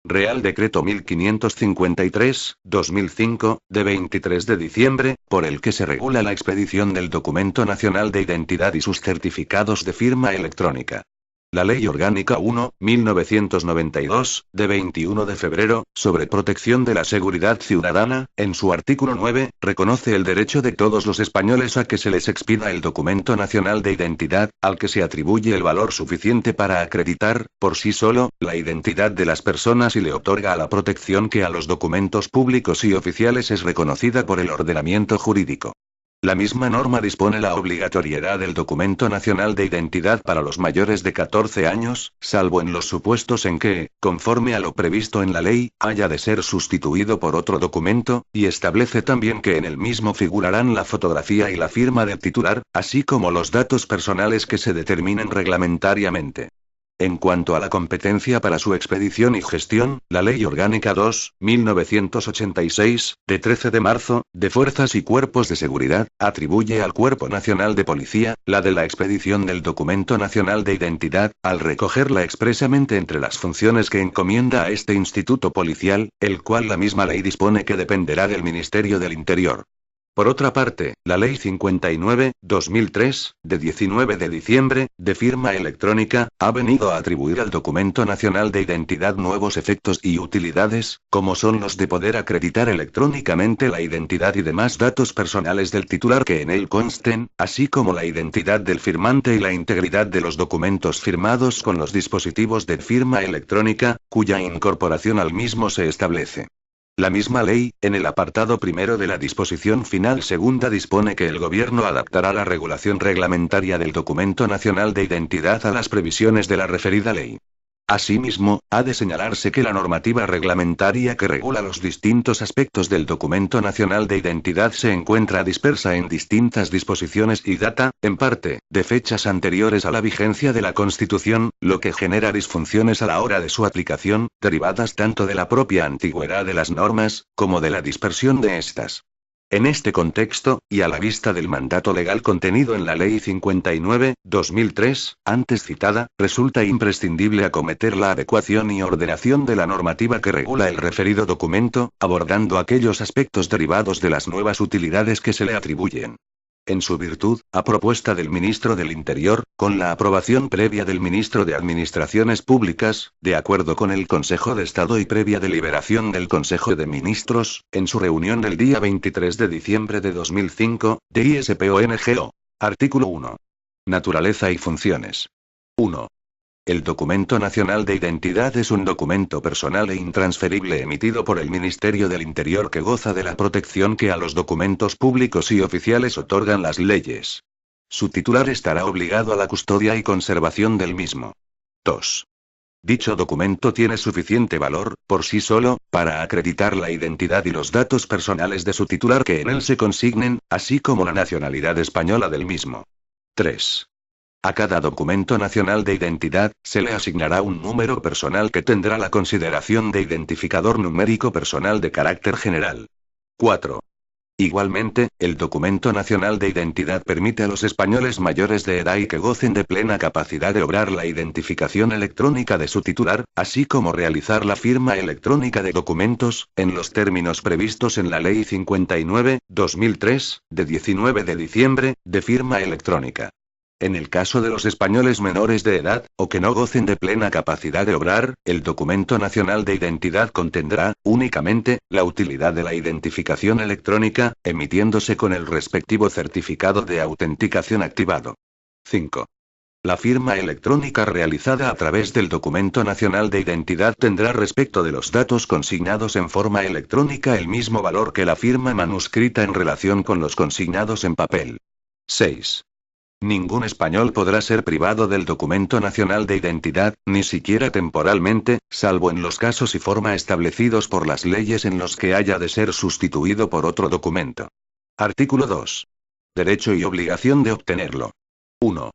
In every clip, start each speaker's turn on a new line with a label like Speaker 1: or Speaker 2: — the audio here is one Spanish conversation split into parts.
Speaker 1: Real Decreto 1553/2005, de 23 de diciembre, por el que se regula la expedición del Documento Nacional de Identidad y sus certificados de firma electrónica. La Ley Orgánica 1/1992, de 21 de febrero, sobre protección de la seguridad ciudadana, en su artículo 9, reconoce el derecho de todos los españoles a que se les expida el Documento Nacional de Identidad, al que se atribuye el valor suficiente para acreditar, por sí solo, la identidad de las personas y le otorga la protección que a los documentos públicos y oficiales es reconocida por el ordenamiento jurídico. La misma norma dispone la obligatoriedad del Documento Nacional de Identidad para los mayores de 14 años, salvo en los supuestos en que, conforme a lo previsto en la ley, haya de ser sustituido por otro documento, y establece también que en el mismo figurarán la fotografía y la firma del titular, así como los datos personales que se determinen reglamentariamente. En cuanto a la competencia para su expedición y gestión, la Ley Orgánica 2/1986, de 13 de marzo, de Fuerzas y Cuerpos de Seguridad, atribuye al Cuerpo Nacional de Policía, la de la expedición del Documento Nacional de Identidad, al recogerla expresamente entre las funciones que encomienda a este instituto policial, el cual la misma ley dispone que dependerá del Ministerio del Interior. Por otra parte, la Ley 59/2003, de 19 de diciembre, de firma electrónica, ha venido a atribuir al Documento Nacional de Identidad nuevos efectos y utilidades, como son los de poder acreditar electrónicamente la identidad y demás datos personales del titular que en él consten, así como la identidad del firmante y la integridad de los documentos firmados con los dispositivos de firma electrónica, cuya incorporación al mismo se establece. La misma ley, en el apartado primero de la disposición final segunda dispone que el Gobierno adaptará la regulación reglamentaria del Documento Nacional de Identidad a las previsiones de la referida ley. Asimismo, ha de señalarse que la normativa reglamentaria que regula los distintos aspectos del Documento Nacional de Identidad se encuentra dispersa en distintas disposiciones y data, en parte, de fechas anteriores a la vigencia de la Constitución, lo que genera disfunciones a la hora de su aplicación, derivadas tanto de la propia antigüedad de las normas, como de la dispersión de estas. En este contexto, y a la vista del mandato legal contenido en la Ley 59/2003, antes citada, resulta imprescindible acometer la adecuación y ordenación de la normativa que regula el referido documento, abordando aquellos aspectos derivados de las nuevas utilidades que se le atribuyen. En su virtud, a propuesta del Ministro del Interior, con la aprobación previa del Ministro de Administraciones Públicas, de acuerdo con el Consejo de Estado y previa deliberación del Consejo de Ministros, en su reunión del día 23 de diciembre de 2005, de ISPONGO. Artículo 1. Naturaleza y funciones. 1. El Documento Nacional de Identidad es un documento personal e intransferible emitido por el Ministerio del Interior que goza de la protección que a los documentos públicos y oficiales otorgan las leyes. Su titular estará obligado a la custodia y conservación del mismo. 2. Dicho documento tiene suficiente valor, por sí solo, para acreditar la identidad y los datos personales de su titular que en él se consignen, así como la nacionalidad española del mismo. 3. A cada documento nacional de identidad, se le asignará un número personal que tendrá la consideración de identificador numérico personal de carácter general. 4. Igualmente, el documento nacional de identidad permite a los españoles mayores de edad y que gocen de plena capacidad de obrar la identificación electrónica de su titular, así como realizar la firma electrónica de documentos, en los términos previstos en la Ley 59/2003, de 19 de diciembre, de firma electrónica. En el caso de los españoles menores de edad, o que no gocen de plena capacidad de obrar, el Documento Nacional de Identidad contendrá, únicamente, la utilidad de la identificación electrónica, emitiéndose con el respectivo certificado de autenticación activado. 5. La firma electrónica realizada a través del Documento Nacional de Identidad tendrá respecto de los datos consignados en forma electrónica el mismo valor que la firma manuscrita en relación con los consignados en papel. 6. Ningún español podrá ser privado del Documento Nacional de Identidad, ni siquiera temporalmente, salvo en los casos y forma establecidos por las leyes en los que haya de ser sustituido por otro documento. Artículo 2. Derecho y obligación de obtenerlo. 1.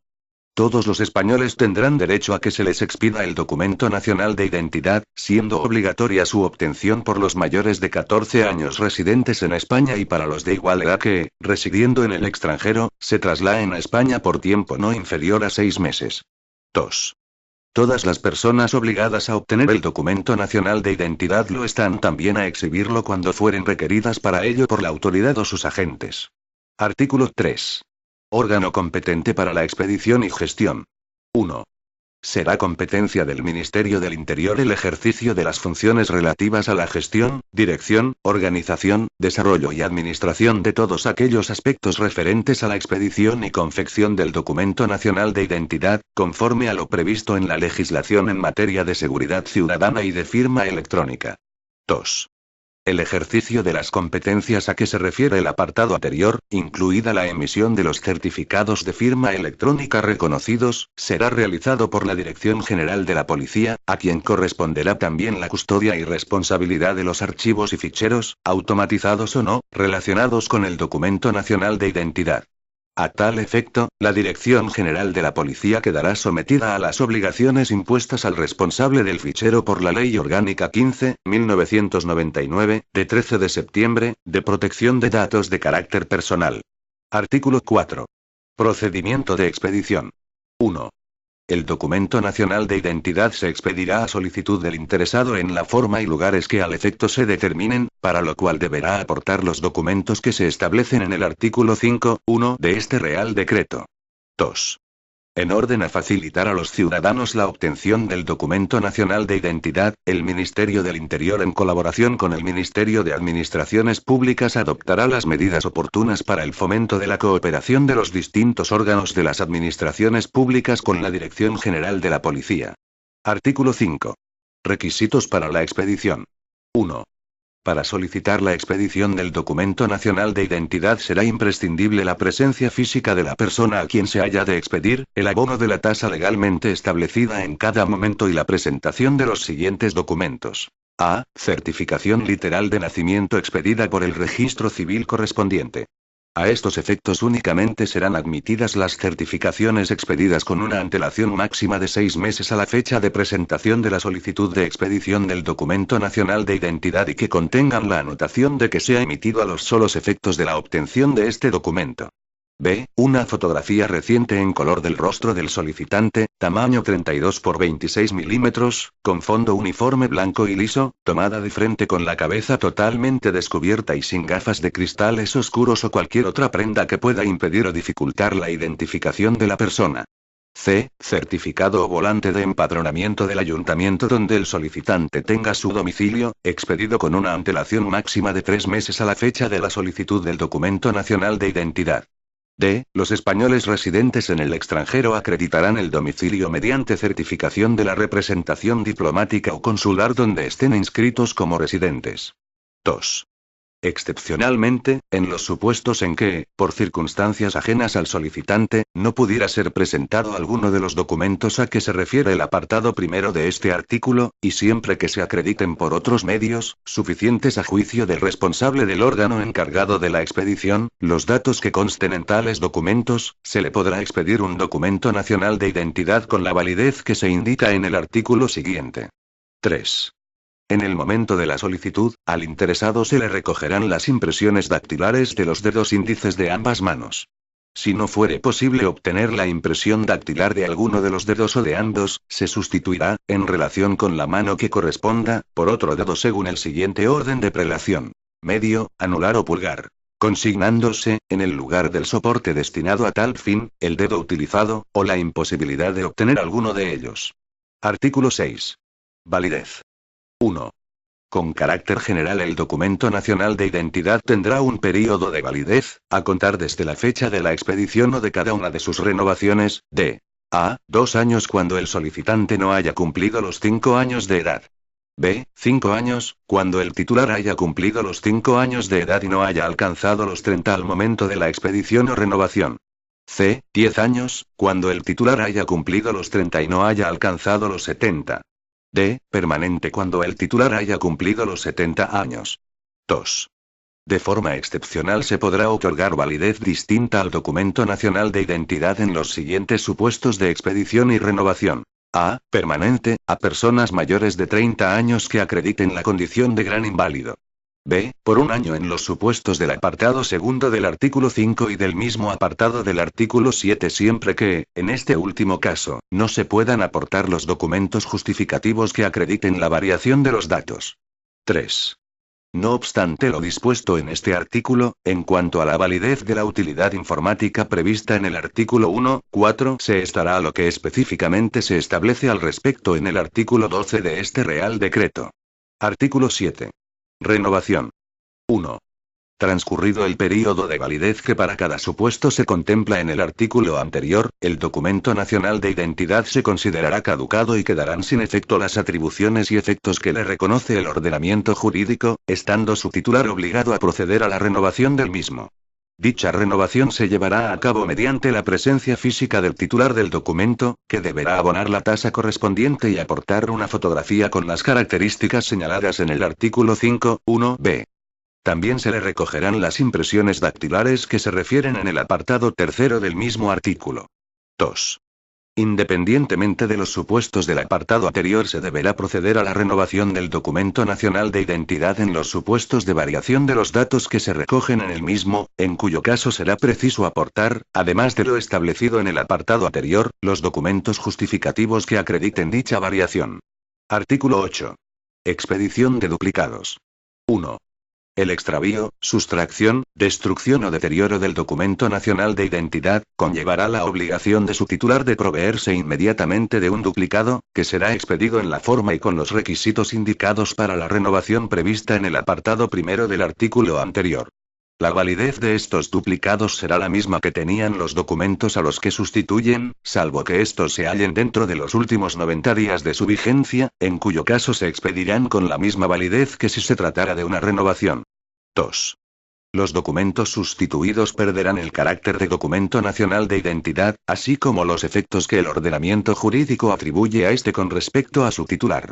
Speaker 1: Todos los españoles tendrán derecho a que se les expida el Documento Nacional de Identidad, siendo obligatoria su obtención por los mayores de 14 años residentes en España y para los de igual edad que, residiendo en el extranjero, se trasladen a España por tiempo no inferior a 6 meses. 2. Todas las personas obligadas a obtener el documento nacional de identidad lo están también a exhibirlo cuando fueren requeridas para ello por la autoridad o sus agentes. Artículo 3. Órgano competente para la expedición y gestión. 1. Será competencia del Ministerio del Interior el ejercicio de las funciones relativas a la gestión, dirección, organización, desarrollo y administración de todos aquellos aspectos referentes a la expedición y confección del documento nacional de identidad, conforme a lo previsto en la legislación en materia de seguridad ciudadana y de firma electrónica. 2. El ejercicio de las competencias a que se refiere el apartado anterior, incluida la emisión de los certificados de firma electrónica reconocidos, será realizado por la Dirección General de la Policía, a quien corresponderá también la custodia y responsabilidad de los archivos y ficheros, automatizados o no, relacionados con el documento nacional de identidad. A tal efecto, la Dirección General de la Policía quedará sometida a las obligaciones impuestas al responsable del fichero por la Ley Orgánica 15.1999, de 13 de septiembre, de protección de datos de carácter personal. Artículo 4. Procedimiento de expedición. 1. El documento nacional de identidad se expedirá a solicitud del interesado en la forma y lugares que al efecto se determinen, para lo cual deberá aportar los documentos que se establecen en el artículo 5.1 de este Real Decreto. 2. En orden a facilitar a los ciudadanos la obtención del documento nacional de identidad, el Ministerio del Interior en colaboración con el Ministerio de Administraciones Públicas adoptará las medidas oportunas para el fomento de la cooperación de los distintos órganos de las administraciones públicas con la Dirección General de la Policía. Artículo 5. Requisitos para la expedición. 1. Para solicitar la expedición del documento nacional de identidad será imprescindible la presencia física de la persona a quien se haya de expedir, el abono de la tasa legalmente establecida en cada momento y la presentación de los siguientes documentos. A. Certificación literal de nacimiento expedida por el registro civil correspondiente. A estos efectos únicamente serán admitidas las certificaciones expedidas con una antelación máxima de 6 meses a la fecha de presentación de la solicitud de expedición del documento nacional de identidad y que contengan la anotación de que se ha emitido a los solos efectos de la obtención de este documento. B. Una fotografía reciente en color del rostro del solicitante, tamaño 32 por 26 milímetros, con fondo uniforme blanco y liso, tomada de frente con la cabeza totalmente descubierta y sin gafas de cristales oscuros o cualquier otra prenda que pueda impedir o dificultar la identificación de la persona. C. Certificado o volante de empadronamiento del ayuntamiento donde el solicitante tenga su domicilio, expedido con una antelación máxima de 3 meses a la fecha de la solicitud del documento nacional de identidad. D. Los españoles residentes en el extranjero acreditarán el domicilio mediante certificación de la representación diplomática o consular donde estén inscritos como residentes. 2. Excepcionalmente, en los supuestos en que, por circunstancias ajenas al solicitante, no pudiera ser presentado alguno de los documentos a que se refiere el apartado primero de este artículo, y siempre que se acrediten por otros medios, suficientes a juicio del responsable del órgano encargado de la expedición, los datos que consten en tales documentos, se le podrá expedir un documento nacional de identidad con la validez que se indica en el artículo siguiente. 3. En el momento de la solicitud, al interesado se le recogerán las impresiones dactilares de los dedos índices de ambas manos. Si no fuere posible obtener la impresión dactilar de alguno de los dedos o de ambos, se sustituirá, en relación con la mano que corresponda, por otro dedo según el siguiente orden de prelación: medio, anular o pulgar, consignándose, en el lugar del soporte destinado a tal fin, el dedo utilizado, o la imposibilidad de obtener alguno de ellos. Artículo 6. Validez. 1. Con carácter general el documento nacional de identidad tendrá un período de validez, a contar desde la fecha de la expedición o de cada una de sus renovaciones, de a. 2 años cuando el solicitante no haya cumplido los 5 años de edad. B. 5 años, cuando el titular haya cumplido los 5 años de edad y no haya alcanzado los 30 al momento de la expedición o renovación. C. 10 años, cuando el titular haya cumplido los 30 y no haya alcanzado los 70. D. Permanente cuando el titular haya cumplido los 70 años. 2. De forma excepcional se podrá otorgar validez distinta al documento nacional de identidad en los siguientes supuestos de expedición y renovación. A. Permanente, a personas mayores de 30 años que acrediten la condición de gran inválido. B. Por un año en los supuestos del apartado segundo del artículo 5 y del mismo apartado del artículo 7 siempre que, en este último caso, no se puedan aportar los documentos justificativos que acrediten la variación de los datos. 3. No obstante lo dispuesto en este artículo, en cuanto a la validez de la utilidad informática prevista en el artículo 1.4, se estará a lo que específicamente se establece al respecto en el artículo 12 de este Real Decreto. Artículo 7. Renovación. 1. Transcurrido el período de validez que para cada supuesto se contempla en el artículo anterior, el documento nacional de identidad se considerará caducado y quedarán sin efecto las atribuciones y efectos que le reconoce el ordenamiento jurídico, estando su titular obligado a proceder a la renovación del mismo. Dicha renovación se llevará a cabo mediante la presencia física del titular del documento, que deberá abonar la tasa correspondiente y aportar una fotografía con las características señaladas en el artículo 5.1b. También se le recogerán las impresiones dactilares que se refieren en el apartado tercero del mismo artículo. 2. Independientemente de los supuestos del apartado anterior, se deberá proceder a la renovación del documento nacional de identidad en los supuestos de variación de los datos que se recogen en el mismo, en cuyo caso será preciso aportar, además de lo establecido en el apartado anterior, los documentos justificativos que acrediten dicha variación. Artículo 8. Expedición de duplicados. 1. El extravío, sustracción, destrucción o deterioro del documento nacional de identidad, conllevará la obligación de su titular de proveerse inmediatamente de un duplicado, que será expedido en la forma y con los requisitos indicados para la renovación prevista en el apartado primero del artículo anterior. La validez de estos duplicados será la misma que tenían los documentos a los que sustituyen, salvo que estos se hallen dentro de los últimos 90 días de su vigencia, en cuyo caso se expedirán con la misma validez que si se tratara de una renovación. 2. Los documentos sustituidos perderán el carácter de documento nacional de identidad, así como los efectos que el ordenamiento jurídico atribuye a este con respecto a su titular.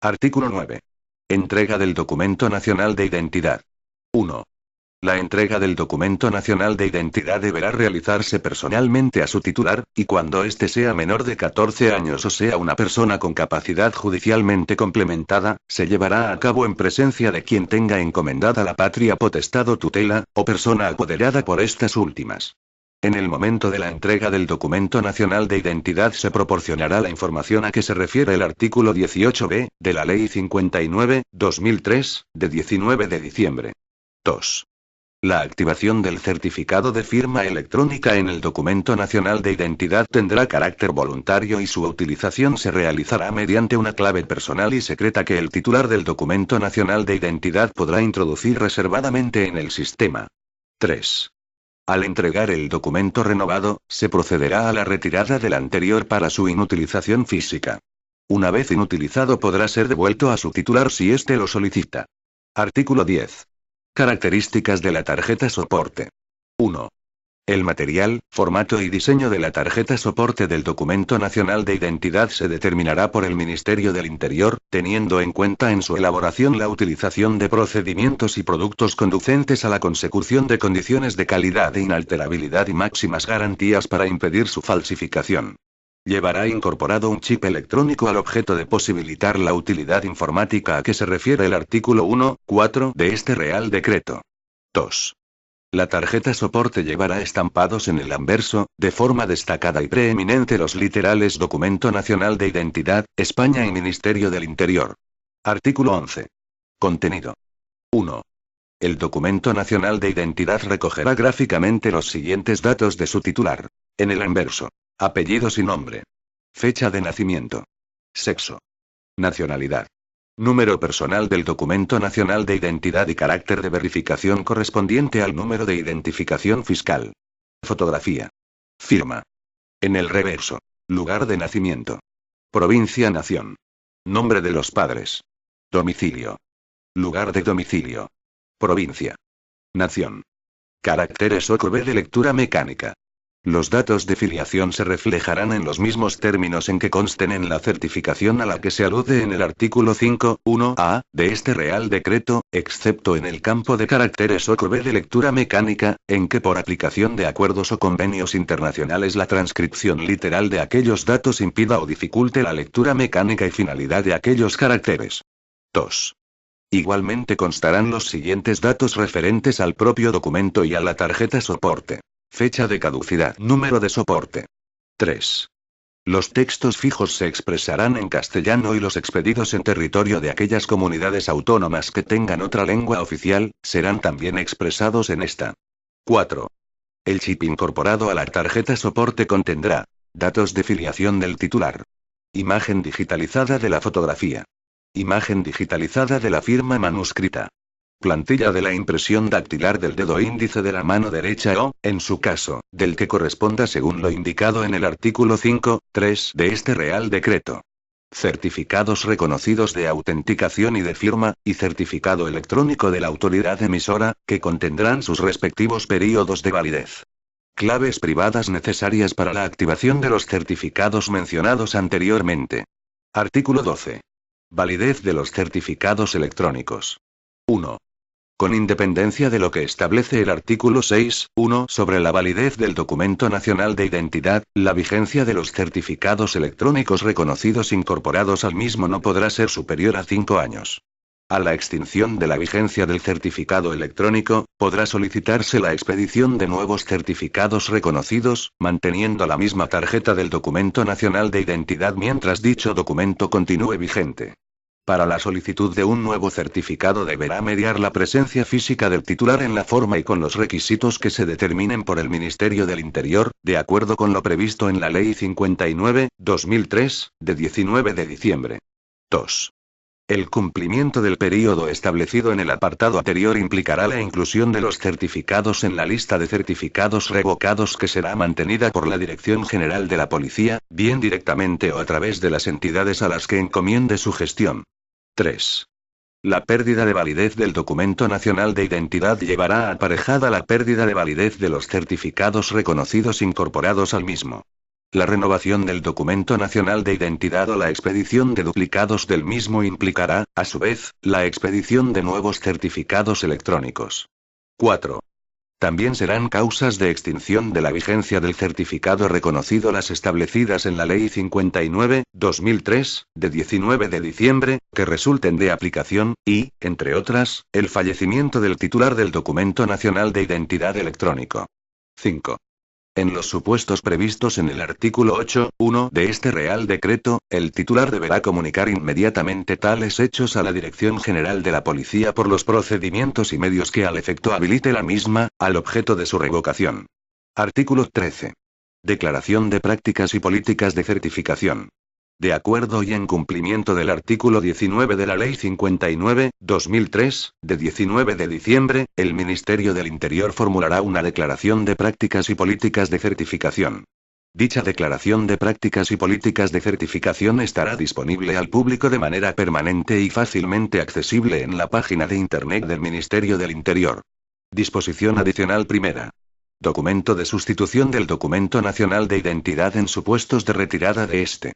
Speaker 1: Artículo 9. Entrega del documento nacional de identidad. 1. La entrega del documento nacional de identidad deberá realizarse personalmente a su titular, y cuando éste sea menor de 14 años o sea una persona con capacidad judicialmente complementada, se llevará a cabo en presencia de quien tenga encomendada la patria potestad o tutela, o persona apoderada por estas últimas. En el momento de la entrega del documento nacional de identidad se proporcionará la información a que se refiere el artículo 18b, de la Ley 59/2003, de 19 de diciembre. 2. La activación del certificado de firma electrónica en el documento nacional de identidad tendrá carácter voluntario y su utilización se realizará mediante una clave personal y secreta que el titular del documento nacional de identidad podrá introducir reservadamente en el sistema. 3. Al entregar el documento renovado, se procederá a la retirada del anterior para su inutilización física. Una vez inutilizado podrá ser devuelto a su titular si éste lo solicita. Artículo 10. Características de la tarjeta soporte. 1. El material, formato y diseño de la tarjeta soporte del documento nacional de identidad se determinará por el Ministerio del Interior, teniendo en cuenta en su elaboración la utilización de procedimientos y productos conducentes a la consecución de condiciones de calidad e inalterabilidad y máximas garantías para impedir su falsificación. Llevará incorporado un chip electrónico al objeto de posibilitar la utilidad informática a que se refiere el artículo 1.4 de este Real Decreto. 2. La tarjeta soporte llevará estampados en el anverso, de forma destacada y preeminente los literales Documento Nacional de Identidad, España y Ministerio del Interior. Artículo 11. Contenido. 1. El Documento Nacional de Identidad recogerá gráficamente los siguientes datos de su titular. En el anverso. Apellidos y nombre. Fecha de nacimiento. Sexo. Nacionalidad. Número personal del documento nacional de identidad y carácter de verificación correspondiente al número de identificación fiscal. Fotografía. Firma. En el reverso. Lugar de nacimiento. Provincia-nación. Nombre de los padres. Domicilio. Lugar de domicilio. Provincia. Nación. Caracteres OQB de lectura mecánica. Los datos de filiación se reflejarán en los mismos términos en que consten en la certificación a la que se alude en el artículo 5.1a de este Real Decreto, excepto en el campo de caracteres OQB de lectura mecánica, en que por aplicación de acuerdos o convenios internacionales la transcripción literal de aquellos datos impida o dificulte la lectura mecánica y finalidad de aquellos caracteres. 2. Igualmente constarán los siguientes datos referentes al propio documento y a la tarjeta soporte. Fecha de caducidad. Número de soporte. 3. Los textos fijos se expresarán en castellano y los expedidos en territorio de aquellas comunidades autónomas que tengan otra lengua oficial, serán también expresados en esta. 4. El chip incorporado a la tarjeta soporte contendrá datos de filiación del titular. Imagen digitalizada de la fotografía. Imagen digitalizada de la firma manuscrita. Plantilla de la impresión dactilar del dedo índice de la mano derecha o, en su caso, del que corresponda según lo indicado en el artículo 5.3 de este Real Decreto. Certificados reconocidos de autenticación y de firma, y certificado electrónico de la autoridad emisora, que contendrán sus respectivos períodos de validez. Claves privadas necesarias para la activación de los certificados mencionados anteriormente. Artículo 12. Validez de los certificados electrónicos. 1. Con independencia de lo que establece el artículo 6.1 sobre la validez del documento nacional de identidad, la vigencia de los certificados electrónicos reconocidos incorporados al mismo no podrá ser superior a 5 años. A la extinción de la vigencia del certificado electrónico, podrá solicitarse la expedición de nuevos certificados reconocidos, manteniendo la misma tarjeta del documento nacional de identidad mientras dicho documento continúe vigente. Para la solicitud de un nuevo certificado deberá mediar la presencia física del titular en la forma y con los requisitos que se determinen por el Ministerio del Interior, de acuerdo con lo previsto en la Ley 59/2003, de 19 de diciembre. 2. El cumplimiento del período establecido en el apartado anterior implicará la inclusión de los certificados en la lista de certificados revocados que será mantenida por la Dirección General de la Policía, bien directamente o a través de las entidades a las que encomiende su gestión. 3. La pérdida de validez del documento nacional de identidad llevará aparejada la pérdida de validez de los certificados reconocidos incorporados al mismo. La renovación del documento nacional de identidad o la expedición de duplicados del mismo implicará, a su vez, la expedición de nuevos certificados electrónicos. 4. También serán causas de extinción de la vigencia del certificado reconocido las establecidas en la Ley 59/2003, de 19 de diciembre, que resulten de aplicación, y, entre otras, el fallecimiento del titular del documento nacional de identidad electrónico. 5. En los supuestos previstos en el artículo 8.1 de este Real Decreto, el titular deberá comunicar inmediatamente tales hechos a la Dirección General de la Policía por los procedimientos y medios que al efecto habilite la misma, al objeto de su revocación. Artículo 13. Declaración de prácticas y políticas de certificación. De acuerdo y en cumplimiento del artículo 19 de la Ley 59/2003, de 19 de diciembre, el Ministerio del Interior formulará una declaración de prácticas y políticas de certificación. Dicha declaración de prácticas y políticas de certificación estará disponible al público de manera permanente y fácilmente accesible en la página de Internet del Ministerio del Interior. Disposición adicional primera. Documento de sustitución del documento nacional de identidad en supuestos de retirada de este.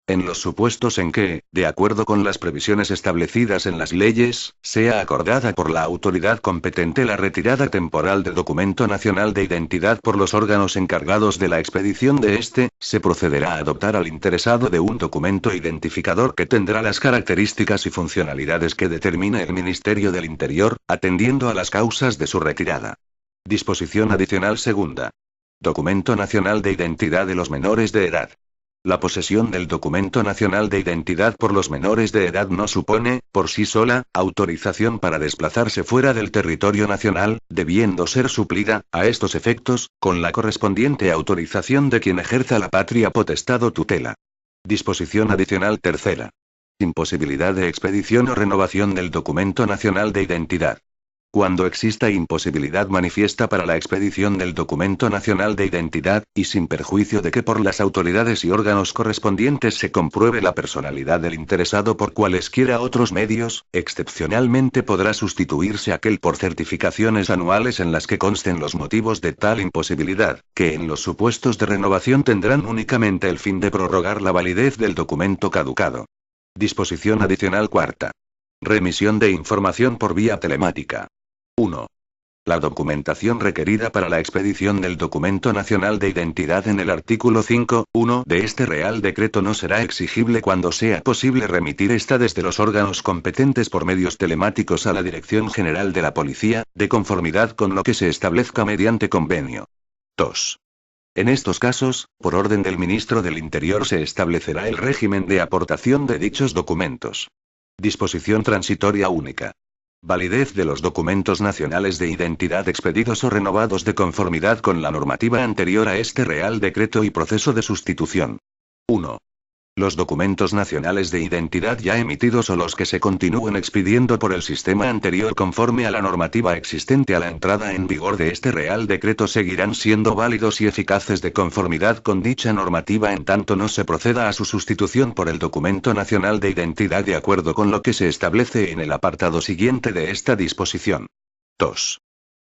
Speaker 1: En los supuestos en que, de acuerdo con las previsiones establecidas en las leyes, sea acordada por la autoridad competente la retirada temporal del documento nacional de identidad por los órganos encargados de la expedición de este, se procederá a adoptar al interesado de un documento identificador que tendrá las características y funcionalidades que determine el Ministerio del Interior, atendiendo a las causas de su retirada. Disposición adicional segunda. Documento nacional de identidad de los menores de edad. La posesión del documento nacional de identidad por los menores de edad no supone, por sí sola, autorización para desplazarse fuera del territorio nacional, debiendo ser suplida, a estos efectos, con la correspondiente autorización de quien ejerza la patria potestad o tutela. Disposición adicional tercera. Imposibilidad de expedición o renovación del documento nacional de identidad. Cuando exista imposibilidad manifiesta para la expedición del documento nacional de identidad, y sin perjuicio de que por las autoridades y órganos correspondientes se compruebe la personalidad del interesado por cualesquiera otros medios, excepcionalmente podrá sustituirse aquel por certificaciones anuales en las que consten los motivos de tal imposibilidad, que en los supuestos de renovación tendrán únicamente el fin de prorrogar la validez del documento caducado. Disposición adicional cuarta. Remisión de información por vía telemática. 1. La documentación requerida para la expedición del Documento Nacional de Identidad en el artículo 5.1 de este Real Decreto no será exigible cuando sea posible remitir esta desde los órganos competentes por medios telemáticos a la Dirección General de la Policía, de conformidad con lo que se establezca mediante convenio. 2. En estos casos, por orden del Ministro del Interior se establecerá el régimen de aportación de dichos documentos. Disposición transitoria única. Validez de los documentos nacionales de identidad expedidos o renovados de conformidad con la normativa anterior a este Real Decreto y proceso de sustitución. 1. Los documentos nacionales de identidad ya emitidos o los que se continúen expidiendo por el sistema anterior conforme a la normativa existente a la entrada en vigor de este Real Decreto seguirán siendo válidos y eficaces de conformidad con dicha normativa en tanto no se proceda a su sustitución por el Documento Nacional de Identidad de acuerdo con lo que se establece en el apartado siguiente de esta disposición. 2.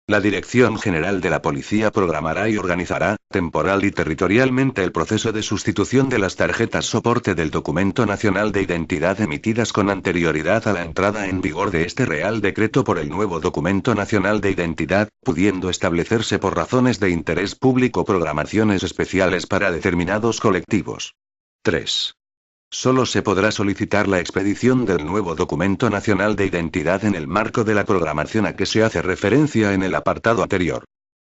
Speaker 1: La Dirección General de la Policía programará y organizará, temporal y territorialmente el proceso de sustitución de las tarjetas soporte del Documento Nacional de Identidad emitidas con anterioridad a la entrada en vigor de este Real Decreto por el nuevo Documento Nacional de Identidad, pudiendo establecerse por razones de interés público programaciones especiales para determinados colectivos. 3. Solo se podrá solicitar la expedición del nuevo Documento Nacional de Identidad en el marco de la programación a que se hace referencia en el apartado anterior.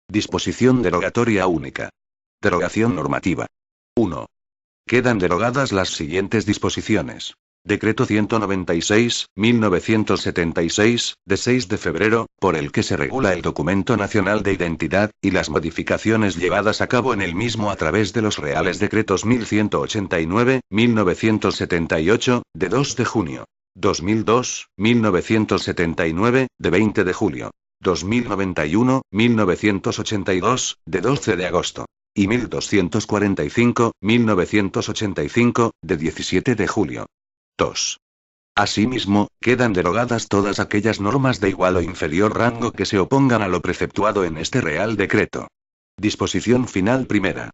Speaker 1: Disposición derogatoria única. Derogación normativa. 1. Quedan derogadas las siguientes disposiciones. Decreto 196/1976, de 6 de febrero, por el que se regula el Documento Nacional de Identidad, y las modificaciones llevadas a cabo en el mismo a través de los Reales Decretos 1189/1978, de 2 de junio. 2002/1979, de 20 de julio. 2091/1982, de 12 de agosto. Y 1245/1985, de 17 de julio. 2. Asimismo, quedan derogadas todas aquellas normas de igual o inferior rango que se opongan a lo preceptuado en este Real Decreto. Disposición final primera.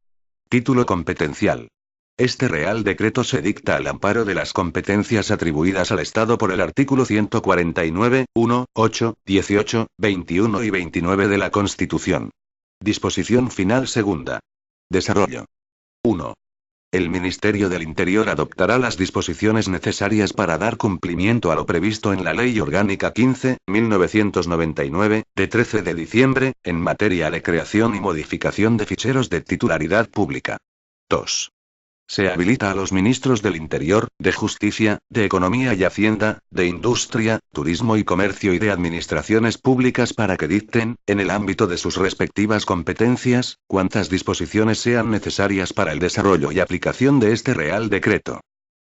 Speaker 1: Título competencial. Este Real Decreto se dicta al amparo de las competencias atribuidas al Estado por el artículo 149, 1, 8, 18, 21 y 29 de la Constitución. Disposición final segunda. Desarrollo. 1. El Ministerio del Interior adoptará las disposiciones necesarias para dar cumplimiento a lo previsto en la Ley Orgánica 15/1999, de 13 de diciembre, en materia de creación y modificación de ficheros de titularidad pública. 2. Se habilita a los ministros del Interior, de Justicia, de Economía y Hacienda, de Industria, Turismo y Comercio y de Administraciones Públicas para que dicten, en el ámbito de sus respectivas competencias, cuantas disposiciones sean necesarias para el desarrollo y aplicación de este Real Decreto.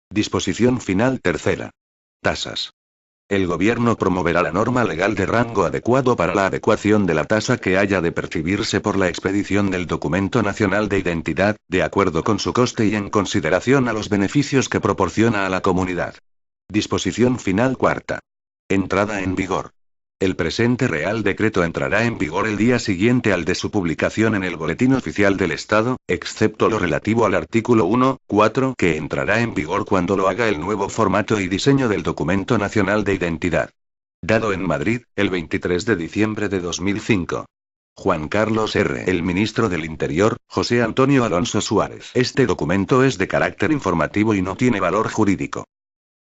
Speaker 1: Disposición final tercera. Tasas. El Gobierno promoverá la norma legal de rango adecuado para la adecuación de la tasa que haya de percibirse por la expedición del Documento Nacional de Identidad, de acuerdo con su coste y en consideración a los beneficios que proporciona a la comunidad. Disposición final cuarta. Entrada en vigor. El presente Real Decreto entrará en vigor el día siguiente al de su publicación en el Boletín Oficial del Estado, excepto lo relativo al artículo 1.4 que entrará en vigor cuando lo haga el nuevo formato y diseño del Documento Nacional de Identidad. Dado en Madrid, el 23 de diciembre de 2005. Juan Carlos R. El Ministro del Interior, José Antonio Alonso Suárez. Este documento es de carácter informativo y no tiene valor jurídico.